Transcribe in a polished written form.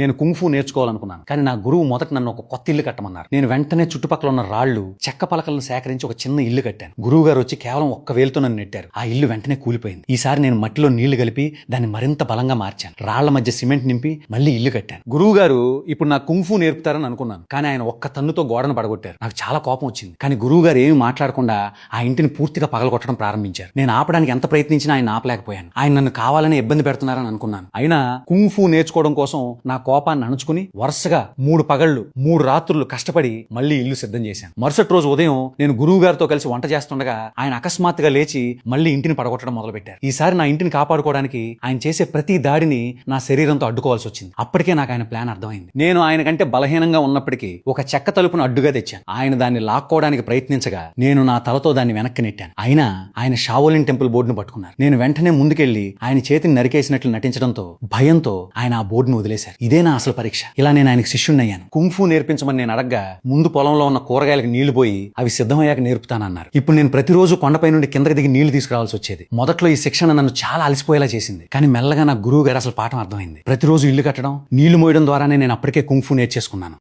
నేను కుంఫు నేర్చుకోవాలనుకున్నాను. కానీ నా గురువు మొదట నన్ను ఒక కొత్త ఇల్లు కట్టమన్నారు. నేను వెంటనే చుట్టుపక్కల ఉన్న రాళ్లు, చెక్క పలకలను సేకరించి ఒక చిన్న ఇల్లు కట్టాను. గురువు గారు వచ్చి కేవలం ఒక్క వేలుతో నన్ను నెట్టారు. ఆ ఇల్లు వెంటనే కూలిపోయింది. ఈసారి నేను మట్టిలో నీళ్లు కలిపి దాన్ని మరింత బలంగా మార్చాను. రాళ్ల మధ్య సిమెంట్ నింపి మళ్ళీ ఇల్లు కట్టాను. గురువు గారు ఇప్పుడు నాకు కుంఫు నేర్పుతారని అనుకున్నాను. కానీ ఆయన ఒక్క తన్నుతో గోడను పడగొట్టారు. నాకు చాలా కోపం వచ్చింది. కానీ గురువు గారు ఏమీ మాట్లాడకుండా ఆ ఇంటిని పూర్తిగా పగలగొట్టడం ప్రారంభించారు. నేను ఆపడానికి ఎంత ప్రయత్నించినా ఆయన ఆపలేకపోయాను. ఆయన నన్ను కావాలని ఇబ్బంది పెడుతున్నారని అనుకున్నాను. అయినా కుంఫు నేర్చుకోవడం కోసం నా కోపాన్ని అణుచుకుని వరుసగా 3 పగళ్లు 3 రాత్రులు కష్టపడి మళ్ళీ ఇల్లు సిద్ధం చేశాను. మరుసటి రోజు ఉదయం నేను గురువు గారితో కలిసి వంట చేస్తుండగా ఆయన అకస్మాత్తుగా లేచి మళ్ళీ ఇంటిని పడగొట్టడం మొదలుపెట్టారు. ఈసారి నా ఇంటిని కాపాడుకోవడానికి ఆయన చేసే ప్రతి దాడిని నా శరీరంతో అడ్డుకోవాల్సి వచ్చింది. అప్పటికే నాకు ఆయన ప్లాన్ అర్థమైంది. నేను ఆయన కంటే బలహీనంగా ఉన్నప్పటికీ ఒక చెక్క తలుపును అడ్డుగా తెచ్చాను. ఆయన దాన్ని లాక్కోవడానికి ప్రయత్నించగా నేను నా తలతో దాన్ని వెనక్కి నెట్టాను. అయినా ఆయన షావోలిన్ టెంపుల్ బోర్డును పట్టుకున్నారు. నేను వెంటనే ముందుకెళ్లి ఆయన చేతిని నరికేసినట్లు నటించడంతో భయంతో ఆయన ఆ బోర్డును వదిలేశారు. ఇదే నా అసలు పరీక్ష. ఇలా నేను ఆయనకు శిష్యుణ్ణయ్యాను. కుంఫు నేర్పించమని నేను అడగ్గా ముందు పొలంలో ఉన్న కూరగాయలకు నీళ్లు పోయి అవి సిద్ధమయ్యాక నేర్పుతానన్నారు. ఇప్పుడు నేను ప్రతిరోజు కొండపై నుండి కిందకి దిగి నీళ్లు తీసుకురావాల్సి వచ్చేది. మొదట్లో ఈ శిక్షణ నన్ను చాలా అలసిపోయేలా చేసింది. కానీ మెల్లగా నా గురువు గారు అసలు పాఠం అర్థమైంది. ప్రతిరోజు ఇల్లు కట్టడం, నీళ్లు మోయడం ద్వారానే నేను అప్పటికే కుంఫు నేర్చేసుకున్నాను.